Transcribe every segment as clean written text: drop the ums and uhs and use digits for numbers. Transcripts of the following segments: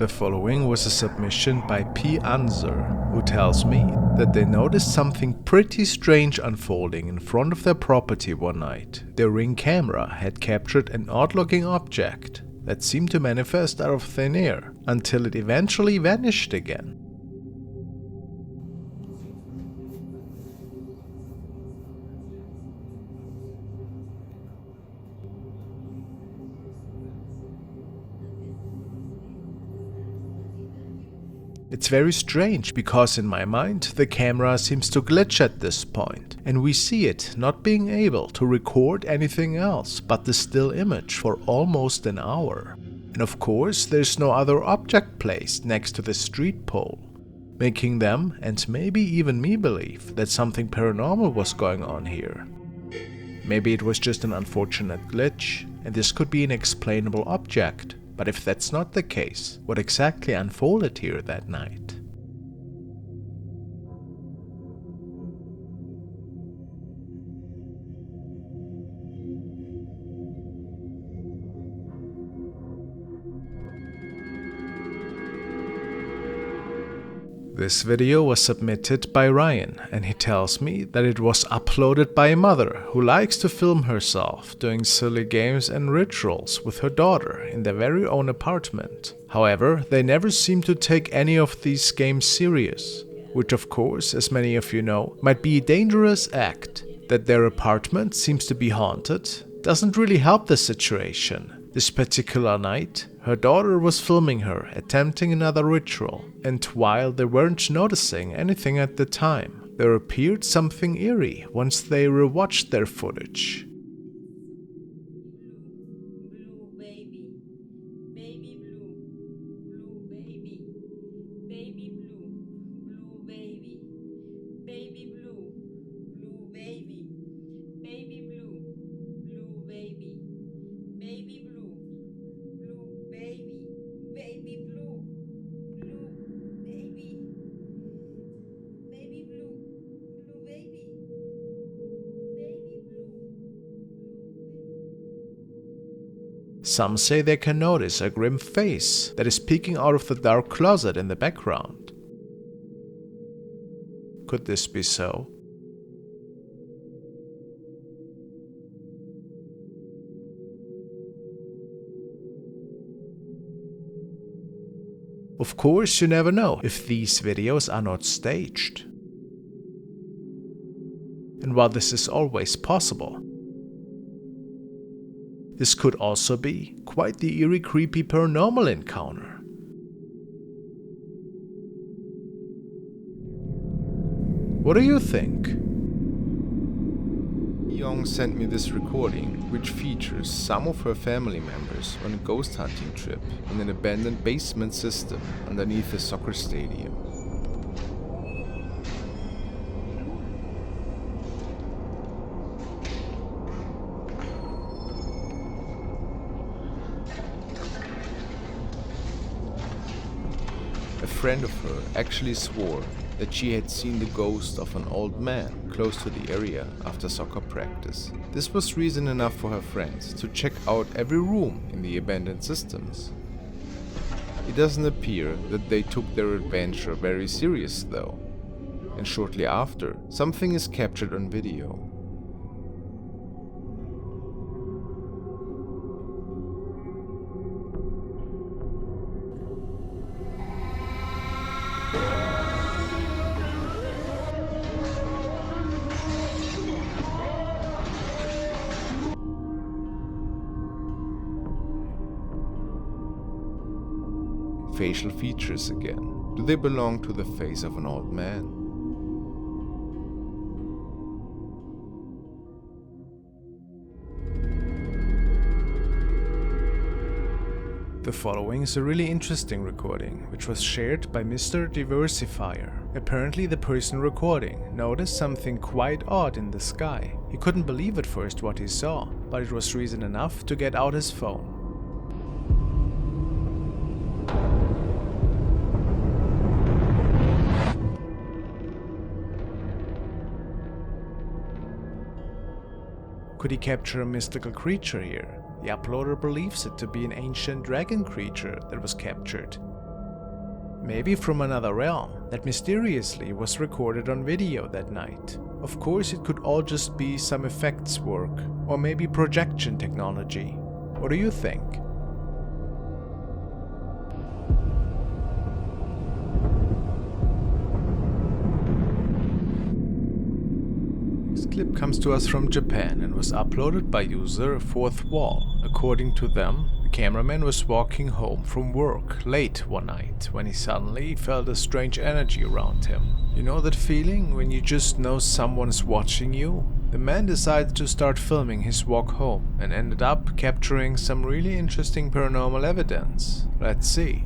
The following was a submission by P. Anser, who tells me that they noticed something pretty strange unfolding in front of their property one night. Their Ring camera had captured an odd-looking object that seemed to manifest out of thin air until it eventually vanished again. It's very strange because in my mind the camera seems to glitch at this point, and we see it not being able to record anything else but the still image for almost an hour. And of course there's no other object placed next to the street pole, making them and maybe even me believe that something paranormal was going on here. Maybe it was just an unfortunate glitch, and this could be an explainable object. But if that's not the case, what exactly unfolded here that night? This video was submitted by Ryan, and he tells me that it was uploaded by a mother who likes to film herself doing silly games and rituals with her daughter in their very own apartment. However, they never seem to take any of these games serious, which of course, as many of you know, might be a dangerous act. That their apartment seems to be haunted doesn't really help the situation. This particular night, her daughter was filming her attempting another ritual, and while they weren't noticing anything at the time, there appeared something eerie once they rewatched their footage. Some say they can notice a grim face that is peeking out of the dark closet in the background. Could this be so? Of course, you never know if these videos are not staged. And while this is always possible, this could also be quite the eerie, creepy paranormal encounter. What do you think? Young sent me this recording, which features some of her family members on a ghost hunting trip in an abandoned basement system underneath a soccer stadium. A friend of her actually swore that she had seen the ghost of an old man close to the area after soccer practice. This was reason enough for her friends to check out every room in the abandoned systems. It doesn't appear that they took their adventure very serious though, and shortly after, something is captured on video. Facial features again. Do they belong to the face of an old man? The following is a really interesting recording, which was shared by Mr. Diversifier. Apparently the person recording noticed something quite odd in the sky. He couldn't believe at first what he saw, but it was reason enough to get out his phone. Could he capture a mystical creature here? The uploader believes it to be an ancient dragon creature that was captured. Maybe from another realm that mysteriously was recorded on video that night. Of course, it could all just be some effects work, or maybe projection technology. What do you think? This clip comes to us from Japan and was uploaded by user Fourth Wall. According to them, the cameraman was walking home from work late one night when he suddenly felt a strange energy around him. You know that feeling when you just know someone's watching you? The man decided to start filming his walk home and ended up capturing some really interesting paranormal evidence. Let's see.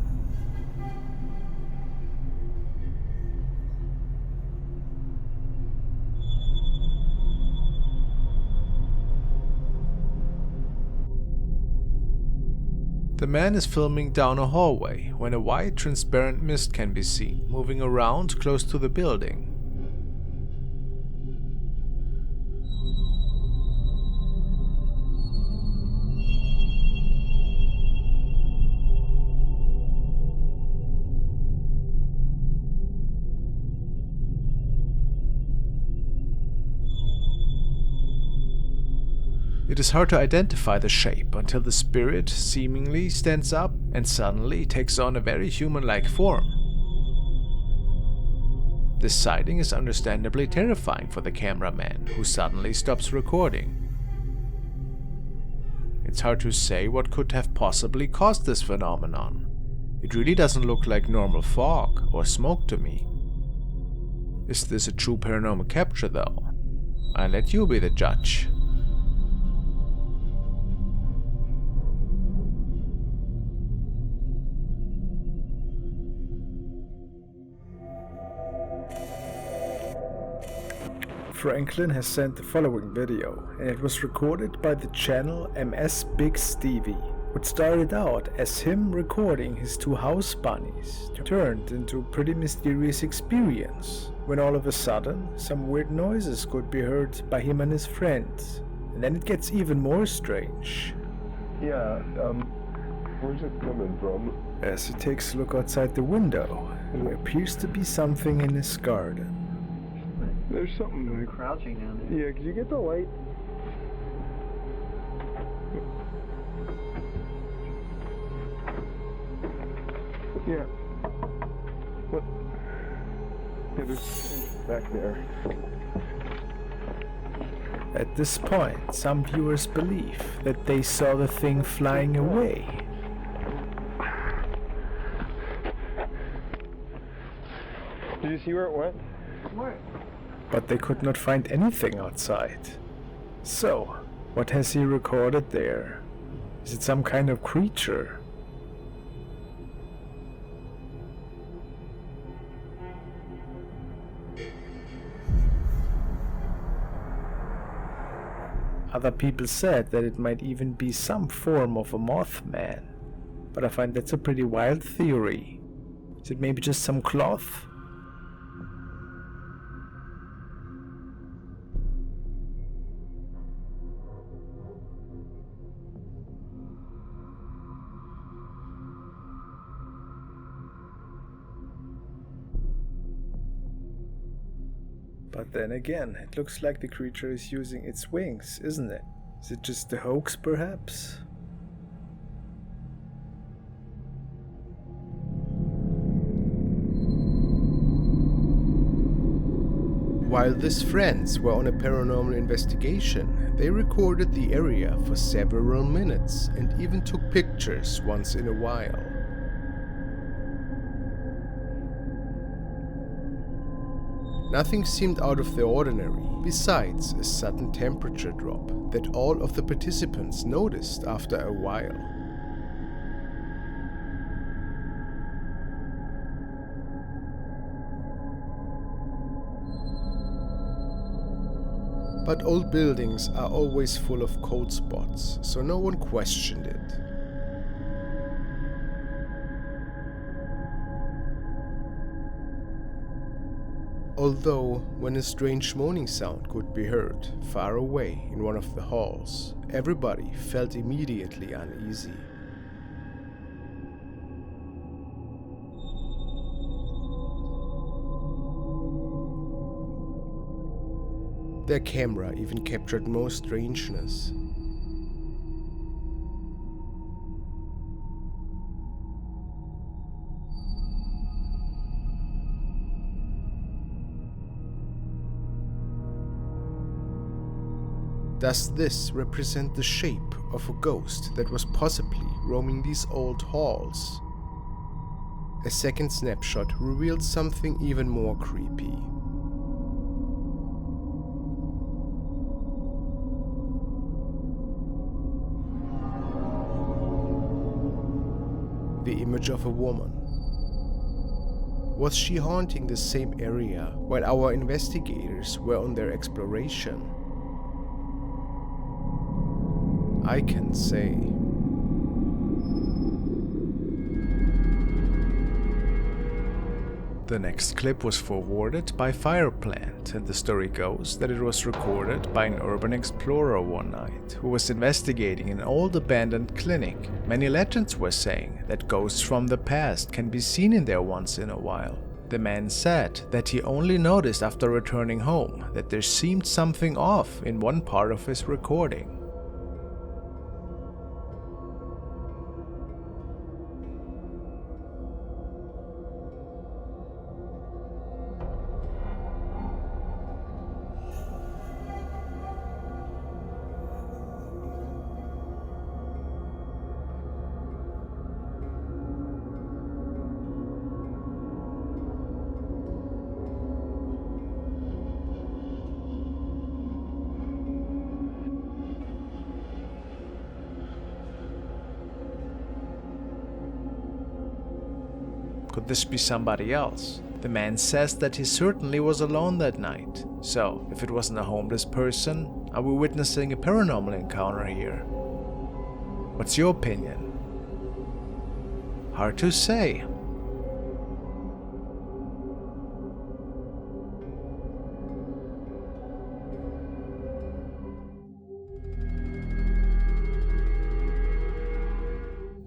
The man is filming down a hallway when a white transparent mist can be seen moving around close to the building. It is hard to identify the shape until the spirit seemingly stands up and suddenly takes on a very human-like form. This sighting is understandably terrifying for the cameraman, who suddenly stops recording. It's hard to say what could have possibly caused this phenomenon. It really doesn't look like normal fog or smoke to me. Is this a true paranormal capture though? I'll let you be the judge. Franklin has sent the following video, and it was recorded by the channel MS Big Stevie. What started out as him recording his two house bunnies turned into a pretty mysterious experience, when all of a sudden some weird noises could be heard by him and his friends. And then it gets even more strange. Yeah, where's it coming from? As he takes a look outside the window, there appears to be something in his garden. There's something like crouching down there. Yeah, could you get the light? Yeah. What? Yeah, there's back there. At this point, some viewers believe that they saw the thing flying away. Did you see where it went? What? But they could not find anything outside. So, what has he recorded there? Is it some kind of creature? Other people said that it might even be some form of a Mothman, but I find that's a pretty wild theory. Is it maybe just some cloth? But then again, it looks like the creature is using its wings, isn't it? Is it just a hoax, perhaps? While these friends were on a paranormal investigation, they recorded the area for several minutes and even took pictures once in a while. Nothing seemed out of the ordinary, besides a sudden temperature drop that all of the participants noticed after a while. But old buildings are always full of cold spots, so no one questioned it. Although, when a strange moaning sound could be heard far away in one of the halls, everybody felt immediately uneasy. Their camera even captured more strangeness. Does this represent the shape of a ghost that was possibly roaming these old halls? A second snapshot revealed something even more creepy. The image of a woman. Was she haunting the same area while our investigators were on their exploration? I can't say. The next clip was forwarded by Fireplant, and the story goes that it was recorded by an urban explorer one night who was investigating an old abandoned clinic. Many legends were saying that ghosts from the past can be seen in there once in a while. The man said that he only noticed after returning home that there seemed something off in one part of his recording. Could this be somebody else? The man says that he certainly was alone that night. So, if it wasn't a homeless person, are we witnessing a paranormal encounter here? What's your opinion? Hard to say.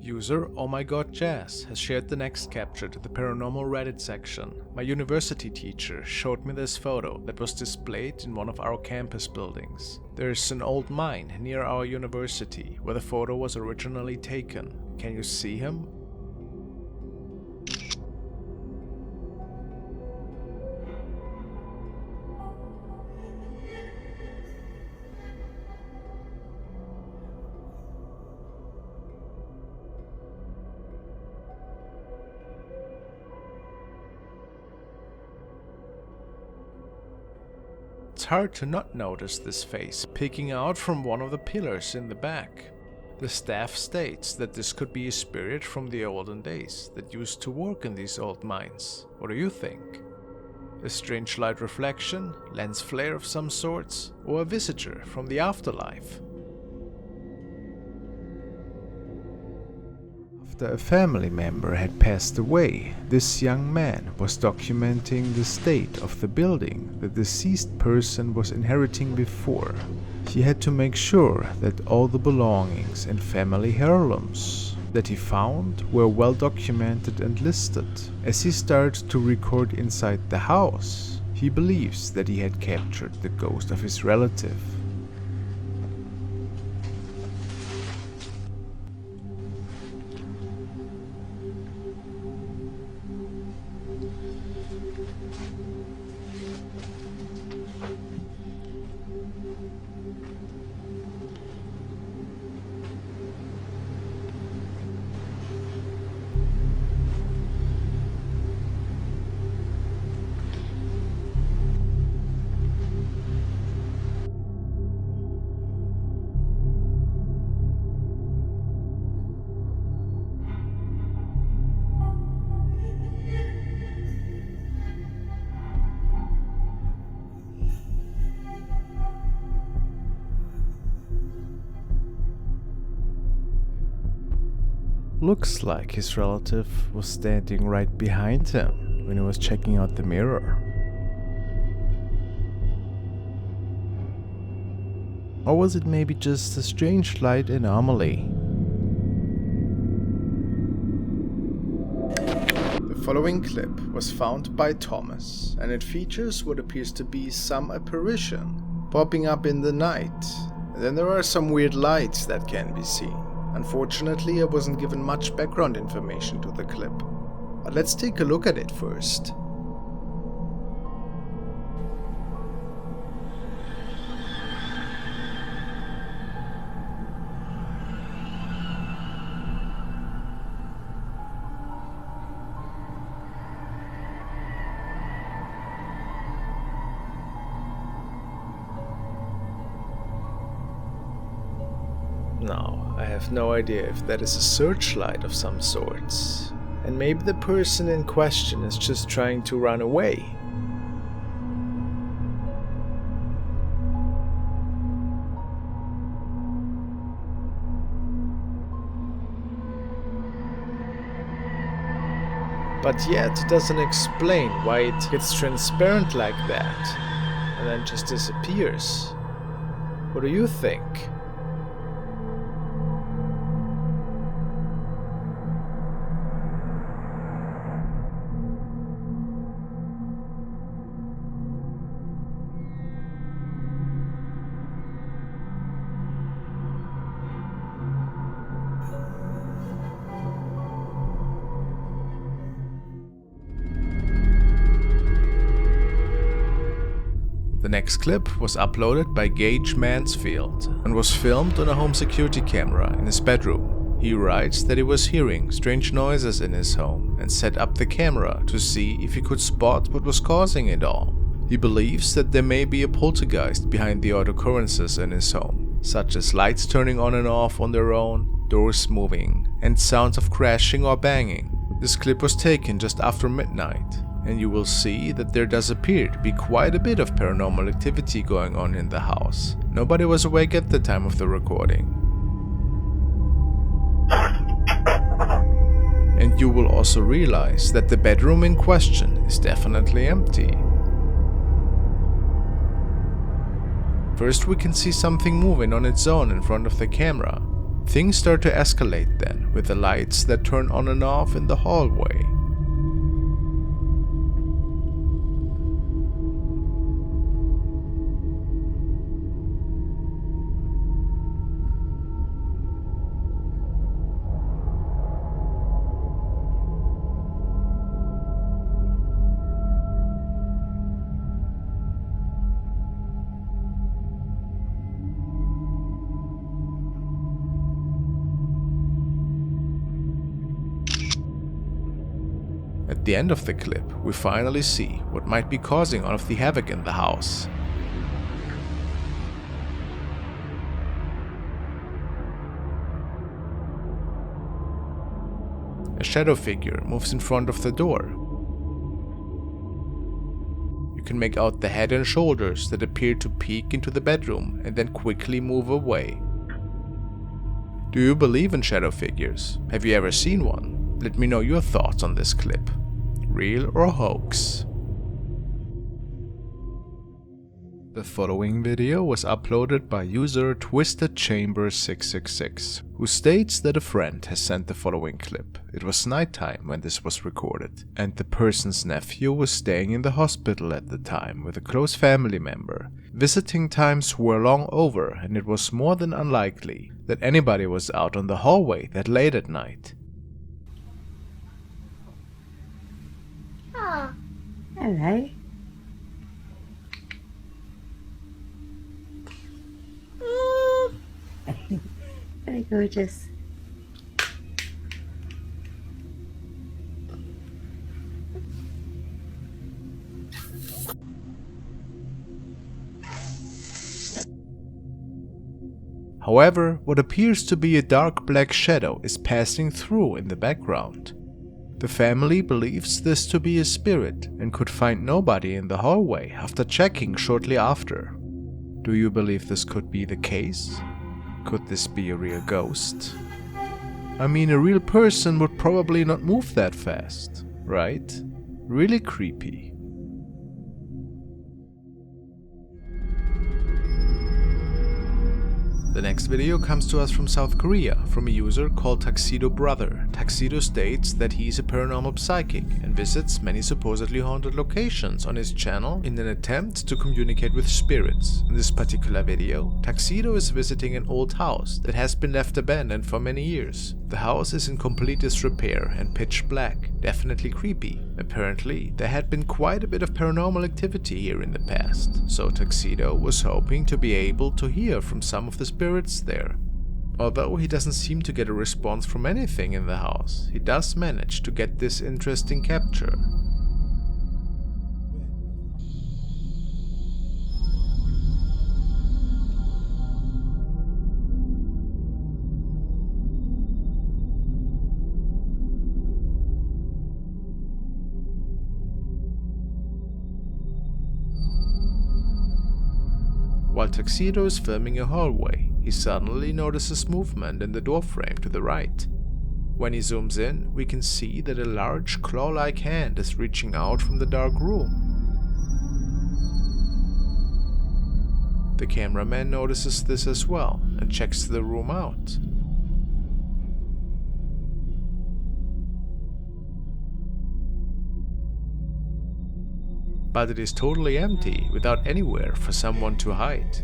User Oh My God Jazz has shared the next capture to the paranormal Reddit section. My university teacher showed me this photo that was displayed in one of our campus buildings. There's an old mine near our university where the photo was originally taken. Can you see him? It's hard to not notice this face peeking out from one of the pillars in the back. The staff states that this could be a spirit from the olden days that used to work in these old mines. What do you think? A strange light reflection, lens flare of some sorts, or a visitor from the afterlife? After a family member had passed away, this young man was documenting the state of the building the deceased person was inheriting before. He had to make sure that all the belongings and family heirlooms that he found were well documented and listed. As he started to record inside the house, he believes that he had captured the ghost of his relative. Looks like his relative was standing right behind him when he was checking out the mirror. Or was it maybe just a strange light anomaly? The following clip was found by Thomas, and it features what appears to be some apparition popping up in the night. And then there are some weird lights that can be seen. Unfortunately, I wasn't given much background information to the clip. But let's take a look at it first. Now, I have no idea if that is a searchlight of some sorts, and maybe the person in question is just trying to run away. But yet it doesn't explain why it gets transparent like that, and then just disappears. What do you think? The next clip was uploaded by Gage Mansfield and was filmed on a home security camera in his bedroom. He writes that he was hearing strange noises in his home and set up the camera to see if he could spot what was causing it all. He believes that there may be a poltergeist behind the odd occurrences in his home, such as lights turning on and off on their own, doors moving, and sounds of crashing or banging. This clip was taken just after midnight, and you will see that there does appear to be quite a bit of paranormal activity going on in the house. Nobody was awake at the time of the recording. And you will also realize that the bedroom in question is definitely empty. First we can see something moving on its own in front of the camera. Things start to escalate then, with the lights that turn on and off in the hallway. At the end of the clip, we finally see what might be causing all of the havoc in the house. A shadow figure moves in front of the door. You can make out the head and shoulders that appear to peek into the bedroom and then quickly move away. Do you believe in shadow figures? Have you ever seen one? Let me know your thoughts on this clip. Real or hoax? The following video was uploaded by user TwistedChamber666, who states that a friend has sent the following clip. It was nighttime when this was recorded, and the person's nephew was staying in the hospital at the time with a close family member. Visiting times were long over, and it was more than unlikely that anybody was out on the hallway that late at night. Hello. Very gorgeous. However, what appears to be a dark black shadow is passing through in the background. The family believes this to be a spirit and could find nobody in the hallway after checking shortly after. Do you believe this could be the case? Could this be a real ghost? I mean, a real person would probably not move that fast, right? Really creepy. The next video comes to us from South Korea, from a user called Tuxedo Brother. Tuxedo states that he is a paranormal psychic and visits many supposedly haunted locations on his channel in an attempt to communicate with spirits. In this particular video, Tuxedo is visiting an old house that has been left abandoned for many years. The house is in complete disrepair and pitch black, definitely creepy. Apparently, there had been quite a bit of paranormal activity here in the past, so Tuxedo was hoping to be able to hear from some of the spirits there. Although he doesn't seem to get a response from anything in the house, he does manage to get this interesting capture. While Tuxedo is filming a hallway, he suddenly notices movement in the doorframe to the right. When he zooms in, we can see that a large claw-like hand is reaching out from the dark room. The cameraman notices this as well and checks the room out. But it is totally empty, without anywhere for someone to hide.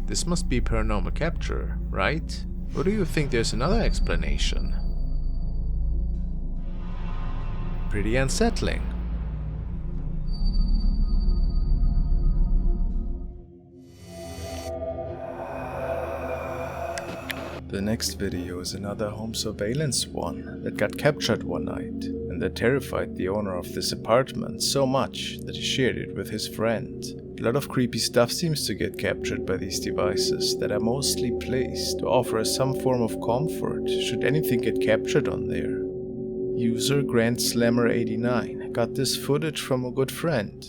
This must be paranormal capture, right? Or do you think there's another explanation? Pretty unsettling. The next video is another home surveillance one that got captured one night, and that terrified the owner of this apartment so much that he shared it with his friend. A lot of creepy stuff seems to get captured by these devices that are mostly placed to offer us some form of comfort should anything get captured on there. User GrandSlammer89 got this footage from a good friend,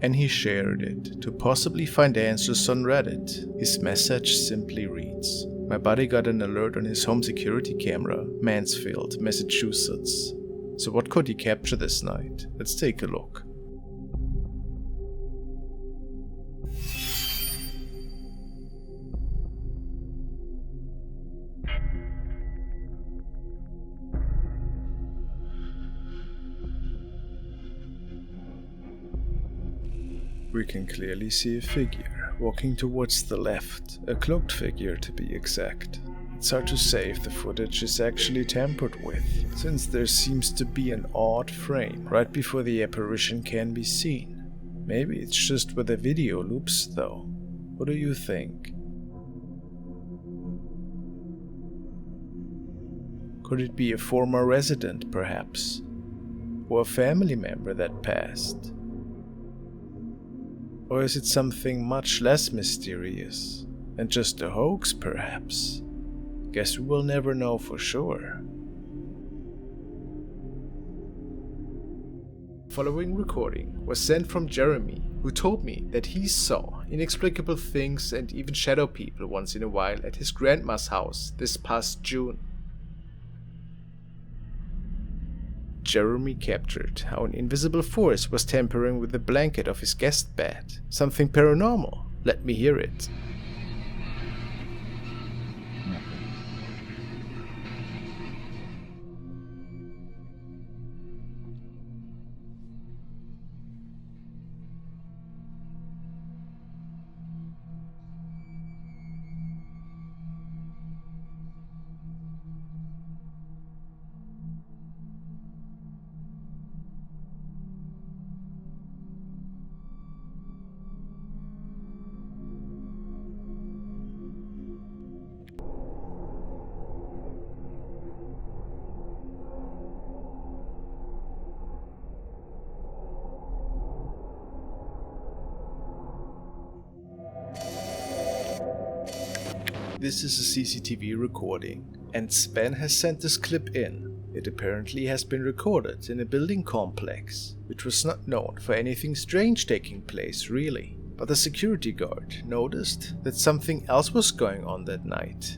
and he shared it to possibly find answers on Reddit. His message simply reads: "My buddy got an alert on his home security camera, Mansfield, Massachusetts. So what could he capture this night? Let's take a look." We can clearly see a figure walking towards the left, a cloaked figure to be exact. It's hard to say if the footage is actually tampered with, since there seems to be an odd frame right before the apparition can be seen. Maybe it's just where the video loops though. What do you think? Could it be a former resident perhaps? Or a family member that passed? Or is it something much less mysterious, and just a hoax perhaps? Guess we will never know for sure. Following recording was sent from Jeremy, who told me that he saw inexplicable things and even shadow people once in a while at his grandma's house this past June. Jeremy captured how an invisible force was tampering with the blanket of his guest bed. Something paranormal. Let me hear it. This is a CCTV recording, and Sven has sent this clip in. It apparently has been recorded in a building complex, which was not known for anything strange taking place really. But the security guard noticed that something else was going on that night.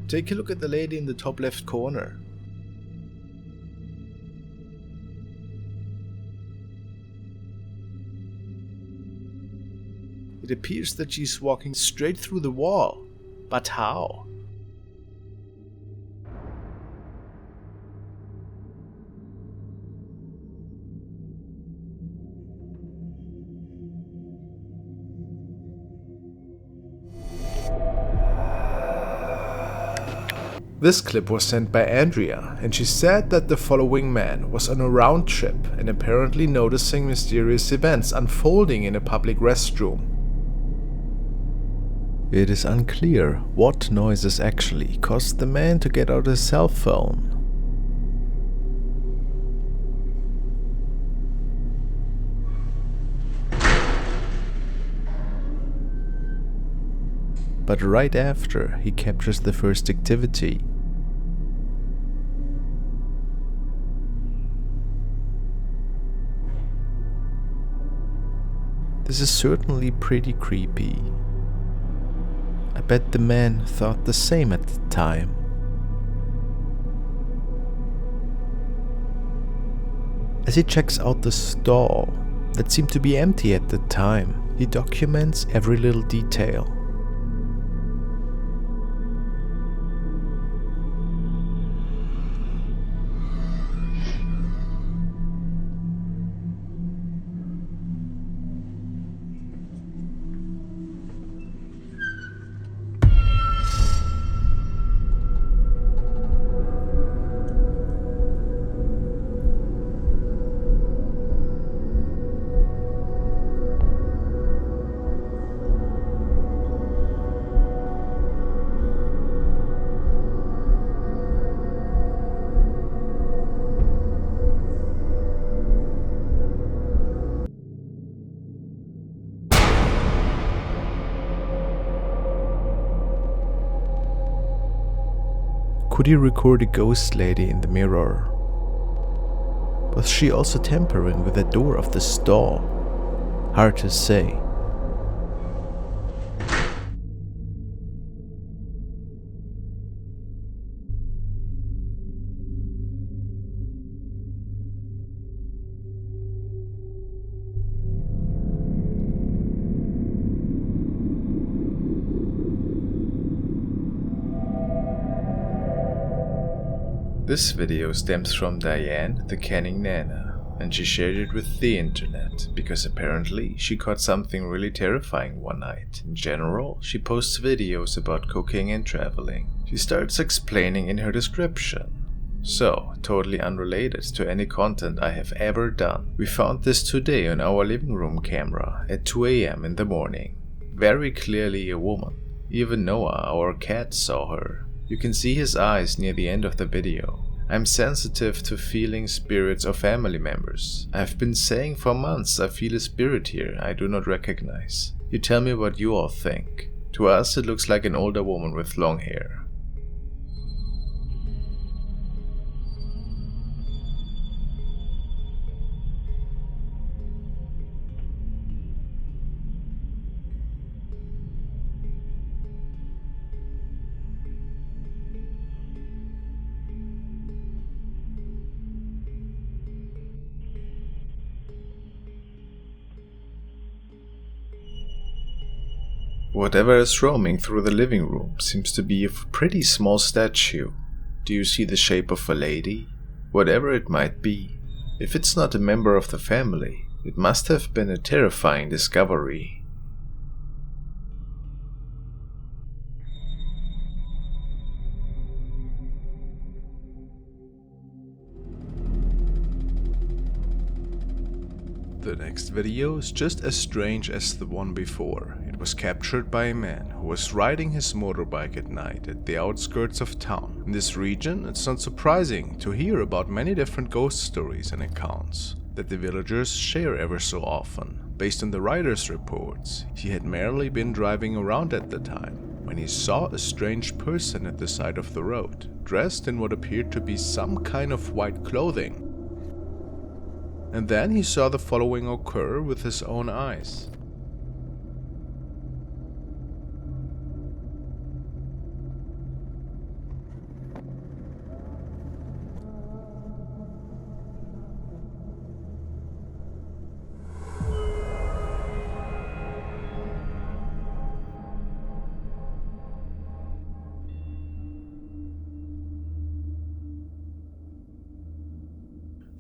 Take a look at the lady in the top left corner. It appears that she's walking straight through the wall. But how? This clip was sent by Andrea, and she said that the following man was on a round trip and apparently noticing mysterious events unfolding in a public restroom. It is unclear what noises actually caused the man to get out his cell phone. But right after, he captures the first activity. This is certainly pretty creepy. I bet the man thought the same at the time. As he checks out the stall, that seemed to be empty at the time, he documents every little detail. Could he record a ghost lady in the mirror? Was she also tampering with the door of the stall? Hard to say. This video stems from Diane, the canning Nana, and she shared it with the internet because apparently she caught something really terrifying one night. In general, she posts videos about cooking and traveling. She starts explaining in her description. So, totally unrelated to any content I have ever done. We found this today on our living room camera at 2 AM in the morning. Very clearly a woman. Even Noah, our cat, saw her. You can see his eyes near the end of the video. I'm sensitive to feeling spirits of family members. I've been saying for months I feel a spirit here I do not recognize. You tell me what you all think. To us it looks like an older woman with long hair. Whatever is roaming through the living room seems to be a pretty small statue. Do you see the shape of a lady? Whatever it might be, if it's not a member of the family, it must have been a terrifying discovery. The next video is just as strange as the one before. It was captured by a man who was riding his motorbike at night at the outskirts of town. In this region, it's not surprising to hear about many different ghost stories and accounts that the villagers share ever so often. Based on the writer's reports, he had merely been driving around at the time when he saw a strange person at the side of the road, dressed in what appeared to be some kind of white clothing. And then he saw the following occur with his own eyes.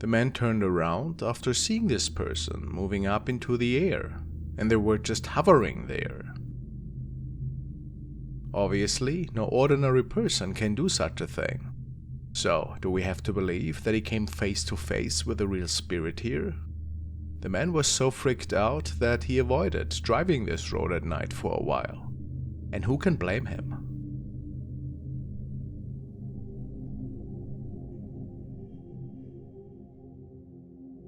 The man turned around after seeing this person moving up into the air, and they were just hovering there. Obviously, no ordinary person can do such a thing. So, do we have to believe that he came face to face with a real spirit here? The man was so freaked out that he avoided driving this road at night for a while. And who can blame him?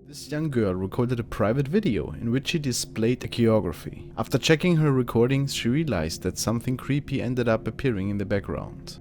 This young girl recorded a private video in which she displayed a choreography. After checking her recordings, she realized that something creepy ended up appearing in the background.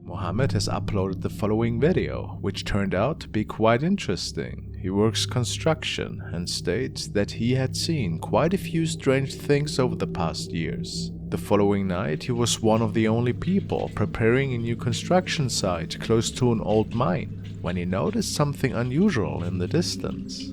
Mohammed has uploaded the following video, which turned out to be quite interesting. He works construction and states that he had seen quite a few strange things over the past years. The following night, he was one of the only people preparing a new construction site close to an old mine when he noticed something unusual in the distance.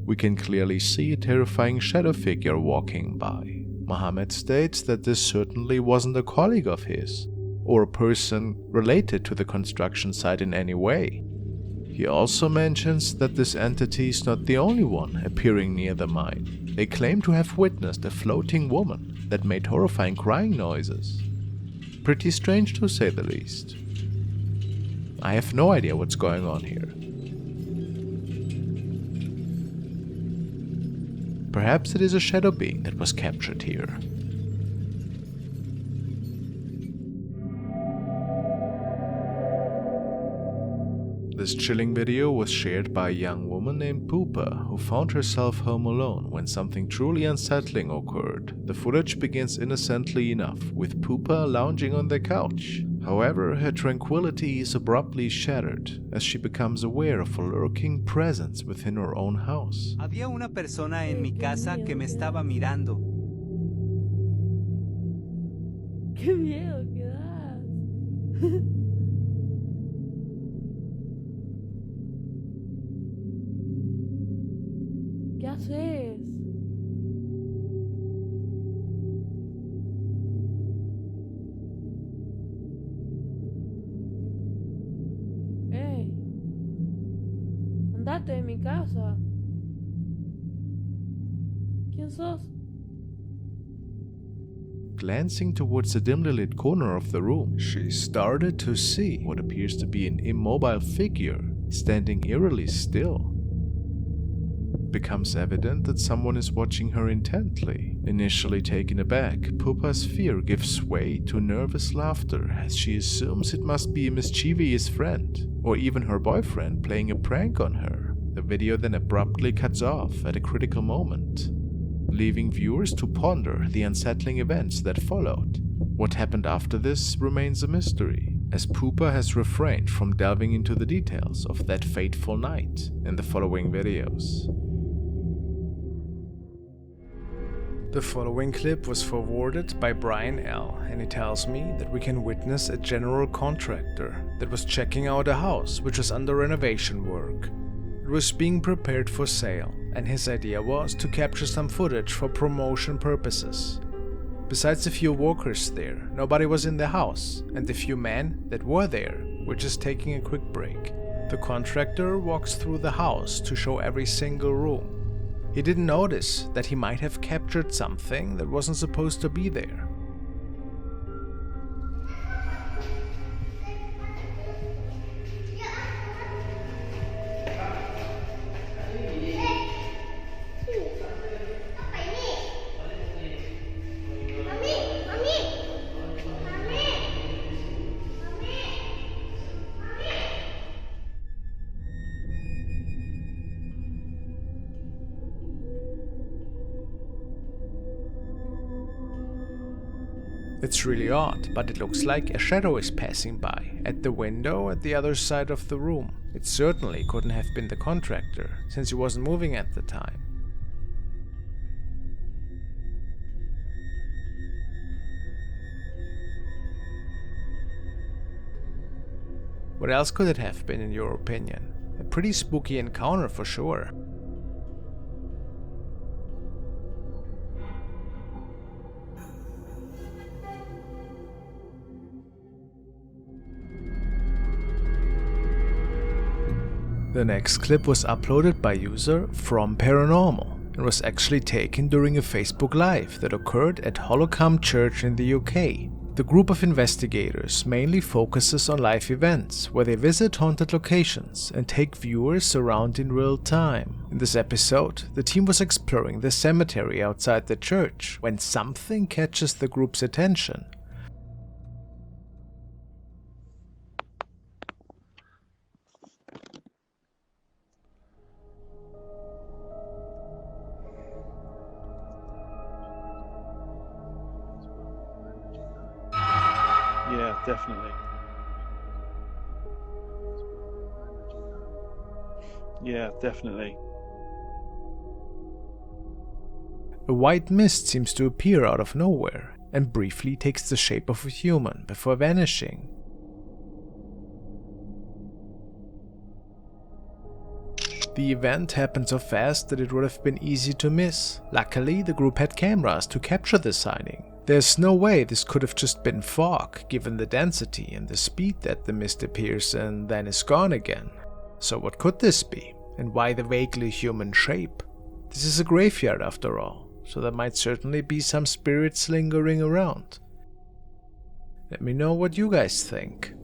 We can clearly see a terrifying shadow figure walking by. Mohammed states that this certainly wasn't a colleague of his, or a person related to the construction site in any way. He also mentions that this entity is not the only one appearing near the mine. They claim to have witnessed a floating woman that made horrifying crying noises. Pretty strange to say the least. I have no idea what's going on here. Perhaps it is a shadow being that was captured here. This chilling video was shared by a young woman named Poopa, who found herself home alone when something truly unsettling occurred. The footage begins innocently enough, with Poopa lounging on the couch. However, her tranquility is abruptly shattered as she becomes aware of a lurking presence within her own house. Había una persona en mi casa que me estaba mirando. ¡Qué miedo que das! ¿Qué haces? ¡Ey! ¡Andate de mi casa! ¿Quién sos? Glancing towards the dimly lit corner of the room, she started to see what appears to be an immobile figure standing eerily still. It becomes evident that someone is watching her intently. Initially taken aback, Poopa's fear gives way to nervous laughter as she assumes it must be a mischievous friend, or even her boyfriend playing a prank on her. The video then abruptly cuts off at a critical moment, leaving viewers to ponder the unsettling events that followed. What happened after this remains a mystery, as Poopa has refrained from delving into the details of that fateful night in the following videos. The following clip was forwarded by Brian L., and he tells me that we can witness a general contractor that was checking out a house which was under renovation work. It was being prepared for sale, and his idea was to capture some footage for promotion purposes. Besides a few workers there, nobody was in the house, and the few men that were there were just taking a quick break. The contractor walks through the house to show every single room. He didn't notice that he might have captured something that wasn't supposed to be there. It's really odd, but it looks like a shadow is passing by at the window at the other side of the room. It certainly couldn't have been the contractor, since he wasn't moving at the time. What else could it have been in your opinion? A pretty spooky encounter for sure. The next clip was uploaded by user FrostmareTV and was actually taken during a Facebook Live that occurred at Holocombe Church in the UK. The group of investigators mainly focuses on live events where they visit haunted locations and take viewers around in real time. In this episode, the team was exploring the cemetery outside the church when something catches the group's attention. Yeah, definitely. Yeah, definitely. A white mist seems to appear out of nowhere and briefly takes the shape of a human before vanishing. The event happened so fast that it would have been easy to miss. Luckily, the group had cameras to capture the sighting. There's no way this could have just been fog, given the density and the speed that the mist appears and then is gone again. So what could this be? And why the vaguely human shape? This is a graveyard after all, so there might certainly be some spirits lingering around. Let me know what you guys think.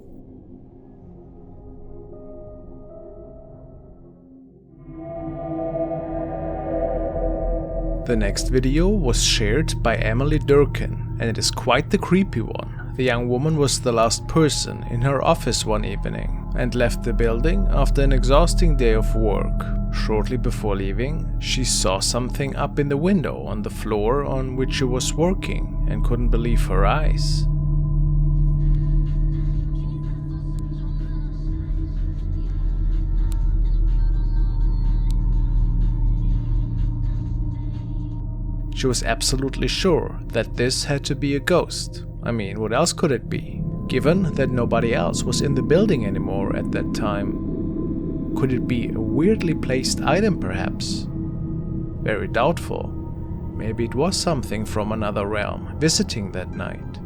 The next video was shared by Emily Durkin, and it is quite the creepy one. The young woman was the last person in her office one evening and left the building after an exhausting day of work. Shortly before leaving, she saw something up in the window on the floor on which she was working and couldn't believe her eyes. She was absolutely sure that this had to be a ghost. I mean, what else could it be? Given that nobody else was in the building anymore at that time. Could it be a weirdly placed item perhaps? Very doubtful. Maybe it was something from another realm visiting that night.